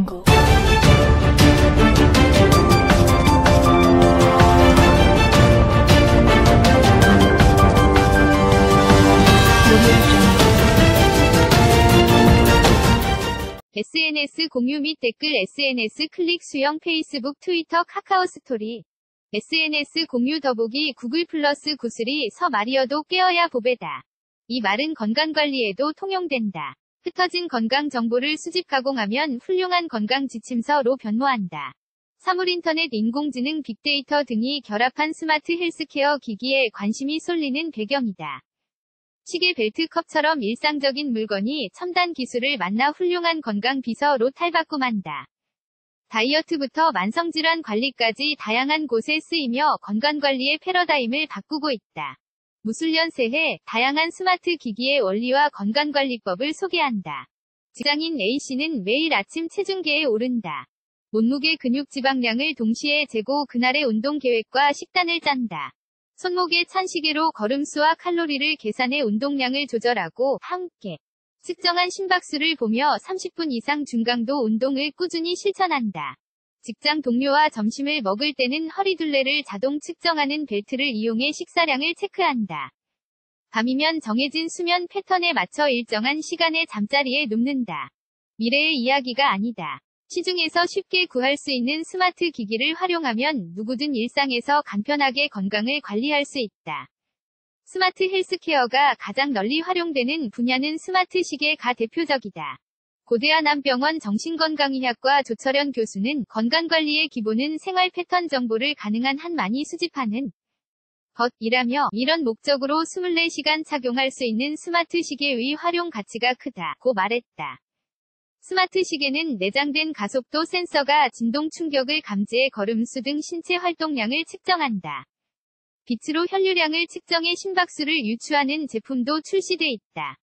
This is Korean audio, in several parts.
거. SNS 공유 및 댓글 SNS 클릭 수용 페이스북 트위터 카카오 스토리 SNS 공유 더보기 구글 플러스 구슬이 서 말이어도 깨어야 보배다. 이 말은 건강관리에도 통용된다. 흩어진 건강 정보를 수집 가공하면 훌륭한 건강 지침서로 변모한다. 사물인터넷 인공지능 빅데이터 등이 결합한 스마트 헬스케어 기기에 관심이 쏠리는 배경이다. 시계 벨트 컵처럼 일상적인 물건이 첨단 기술을 만나 훌륭한 건강 비서로 탈바꿈한다. 다이어트부터 만성질환 관리까지 다양한 곳에 쓰이며 건강관리의 패러다임을 바꾸고 있다. 무술년 새해 다양한 스마트 기기의 원리와 건강관리법을 소개한다. 직장인 A씨는 매일 아침 체중계에 오른다. 몸무게 근육 지방량을 동시에 재고 그날의 운동 계획과 식단을 짠다. 손목에 찬 시계로 걸음수와 칼로리를 계산해 운동량을 조절하고 함께 측정한 심박수를 보며 30분 이상 중강도 운동을 꾸준히 실천한다. 직장 동료와 점심을 먹을 때는 허리둘레를 자동 측정하는 벨트를 이용해 식사량을 체크한다. 밤이면 정해진 수면 패턴에 맞춰 일정한 시간에 잠자리에 눕는다. 미래의 이야기가 아니다. 시중에서 쉽게 구할 수 있는 스마트 기기를 활용하면 누구든 일상에서 간편하게 건강을 관리할 수 있다. 스마트 헬스케어가 가장 널리 활용되는 분야는 스마트 시계가 대표적이다. 고대한암병원 정신건강의학과 조철현 교수는 건강관리의 기본은 생활 패턴 정보를 가능한 한 많이 수집하는 것이라며 이런 목적으로 24시간 착용할 수 있는 스마트 시계의 활용 가치가 크다고 말했다. 스마트 시계는 내장된 가속도 센서가 진동 충격을 감지해 걸음수 등 신체 활동량을 측정한다. 빛으로 혈류량을 측정해 심박수를 유추하는 제품도 출시돼 있다.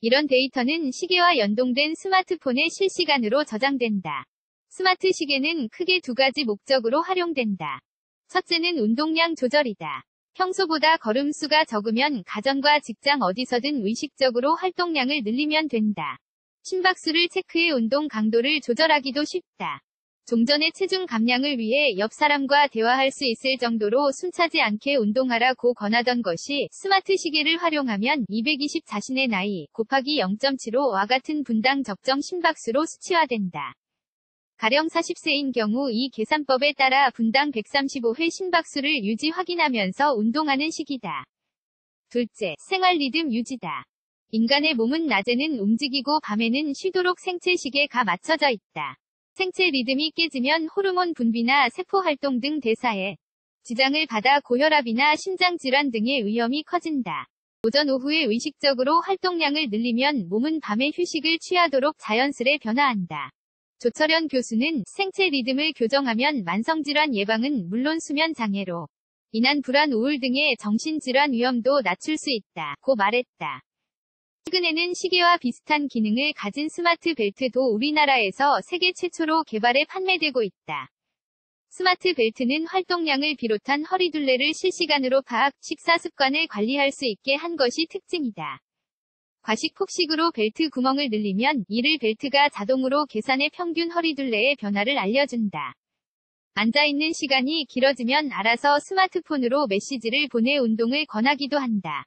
이런 데이터는 시계와 연동된 스마트폰에 실시간으로 저장된다. 스마트 시계는 크게 두 가지 목적으로 활용된다. 첫째는 운동량 조절이다. 평소보다 걸음수가 적으면 가정과 직장 어디서든 의식적으로 활동량을 늘리면 된다. 심박수를 체크해 운동 강도를 조절하기도 쉽다. 종전의 체중 감량을 위해 옆 사람과 대화할 수 있을 정도로 숨차지 않게 운동하라고 권하던 것이 스마트 시계를 활용하면 220 자신의 나이 곱하기 0.75와 같은 분당 적정 심박수로 수치화된다. 가령 40세인 경우 이 계산법에 따라 분당 135회 심박수를 유지 확인하면서 운동하는 시기다. 둘째, 생활 리듬 유지다. 인간의 몸은 낮에는 움직이고 밤에는 쉬도록 생체 시계가 맞춰져 있다. 생체 리듬이 깨지면 호르몬 분비나 세포 활동 등 대사에 지장을 받아 고혈압이나 심장질환 등의 위험이 커진다. 오전 오후에 의식적으로 활동량을 늘리면 몸은 밤에 휴식을 취하도록 자연스레 변화한다. 조철현 교수는 생체 리듬을 교정하면 만성질환 예방은 물론 수면 장애로 인한 불안 우울 등의 정신질환 위험도 낮출 수 있다고 말했다. 최근에는 시계와 비슷한 기능을 가진 스마트 벨트도 우리나라에서 세계 최초로 개발해 판매되고 있다. 스마트 벨트는 활동량을 비롯한 허리둘레를 실시간으로 파악, 식사 습관을 관리할 수 있게 한 것이 특징이다. 과식 폭식으로 벨트 구멍을 늘리면 이를 벨트가 자동으로 계산해 평균 허리둘레의 변화를 알려준다. 앉아있는 시간이 길어지면 알아서 스마트폰으로 메시지를 보내 운동을 권하기도 한다.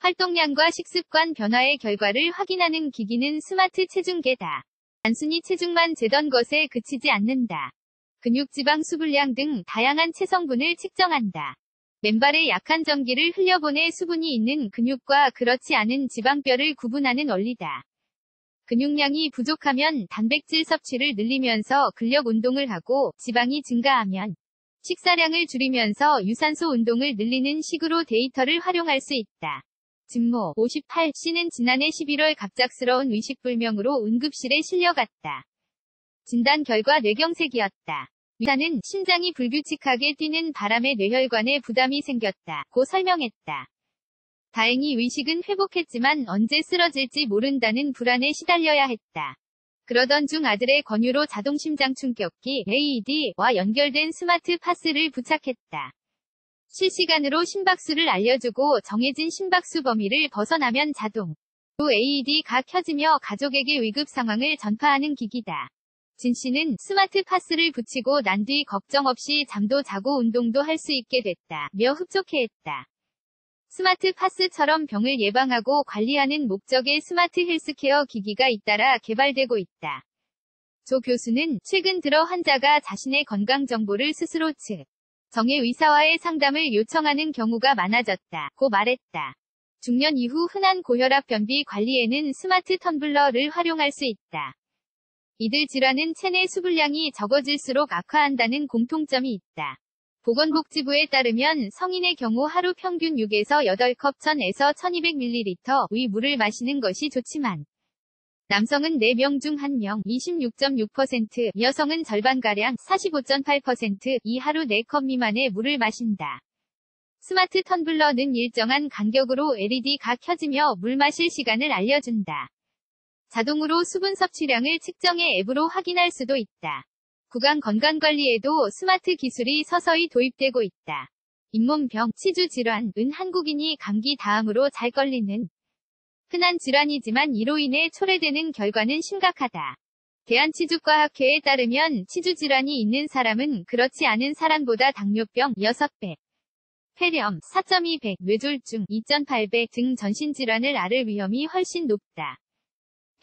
활동량과 식습관 변화의 결과를 확인하는 기기는 스마트 체중계다. 단순히 체중만 재던 것에 그치지 않는다. 근육, 지방, 수분량 등 다양한 체성분을 측정한다. 맨발에 약한 전기를 흘려보내 수분이 있는 근육과 그렇지 않은 지방뼈를 구분하는 원리다. 근육량이 부족하면 단백질 섭취를 늘리면서 근력 운동을 하고 지방이 증가하면 식사량을 줄이면서 유산소 운동을 늘리는 식으로 데이터를 활용할 수 있다. 진모 58씨는 지난해 11월 갑작스러운 의식불명으로 응급실에 실려갔다. 진단 결과 뇌경색이었다. 의사는 심장이 불규칙하게 뛰는 바람에 뇌혈관에 부담이 생겼다고 설명했다. 다행히 의식은 회복했지만 언제 쓰러질지 모른다는 불안에 시달려야 했다. 그러던 중 아들의 권유로 자동심장 충격기 AED와 연결된 스마트 파스를 부착했다. 실시간으로 심박수를 알려주고 정해진 심박수 범위를 벗어나면 자동 AED가 켜지며 가족에게 위급 상황을 전파하는 기기다. 진 씨는 스마트 파스를 붙이고 난 뒤 걱정 없이 잠도 자고 운동도 할 수 있게 됐다며 흡족해했다. 스마트 파스처럼 병을 예방하고 관리하는 목적의 스마트 헬스케어 기기가 잇따라 개발되고 있다. 조 교수는 최근 들어 환자가 자신의 건강 정보를 스스로 정해 의사와의 상담을 요청하는 경우가 많아졌다고 말했다. 중년 이후 흔한 고혈압 변비 관리에는 스마트 텀블러를 활용할 수 있다. 이들 질환은 체내 수분량이 적어질수록 악화한다는 공통점이 있다. 보건복지부에 따르면 성인의 경우 하루 평균 6에서 8컵 1000에서 1200ml의 물을 마시는 것이 좋지만 남성은 4명 중 1명 26.6%, 여성은 절반가량 45.8%이 하루 4컵 미만의 물을 마신다. 스마트 텀블러는 일정한 간격으로 LED가 켜지며 물 마실 시간을 알려준다. 자동으로 수분 섭취량을 측정해 앱으로 확인할 수도 있다. 구강 건강관리에도 스마트 기술이 서서히 도입되고 있다. 잇몸병, 치주 질환은 한국인이 감기 다음으로 잘 걸리는 흔한 질환이지만 이로 인해 초래되는 결과는 심각하다. 대한치주과학회에 따르면 치주 질환이 있는 사람은 그렇지 않은 사람보다 당뇨병 6배, 폐렴 4.2배, 뇌졸중 2.8배 등 전신질환을 앓을 위험이 훨씬 높다.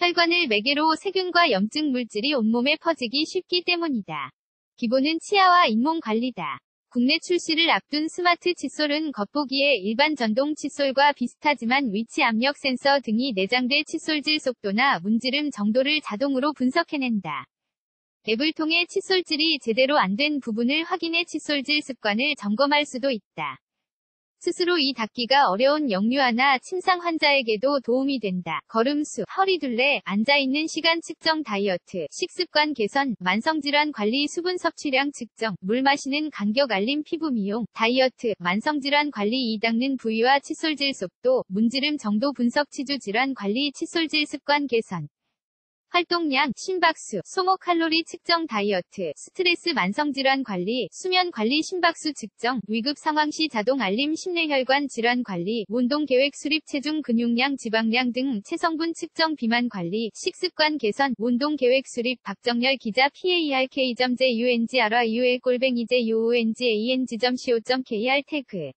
혈관을 매개로 세균과 염증 물질이 온몸에 퍼지기 쉽기 때문이다. 기본은 치아와 잇몸 관리다. 국내 출시를 앞둔 스마트 칫솔은 겉보기에 일반 전동 칫솔과 비슷하지만 위치 압력 센서 등이 내장돼 칫솔질 속도나 문지름 정도를 자동으로 분석해낸다. 앱을 통해 칫솔질이 제대로 안 된 부분을 확인해 칫솔질 습관을 점검할 수도 있다. 스스로 이 닦기가 어려운 역류아나 침상 환자에게도 도움이 된다. 걸음수, 허리둘레, 앉아있는 시간 측정 다이어트, 식습관 개선, 만성질환 관리 수분 섭취량 측정, 물 마시는 간격 알림 피부 미용, 다이어트, 만성질환 관리 이 닦는 부위와 칫솔질 속도, 문지름 정도 분석 치주 질환 관리 칫솔질 습관 개선. 활동량, 심박수, 소모 칼로리 측정 다이어트, 스트레스 만성질환 관리, 수면 관리 심박수 측정, 위급 상황 시 자동 알림 심뇌혈관 질환 관리, 운동 계획 수립 체중 근육량 지방량 등 체성분 측정 비만 관리, 식습관 개선, 운동 계획 수립 박정열 기자 PARK.JUNGRIUL /JUONGAENG.CO.KR 태그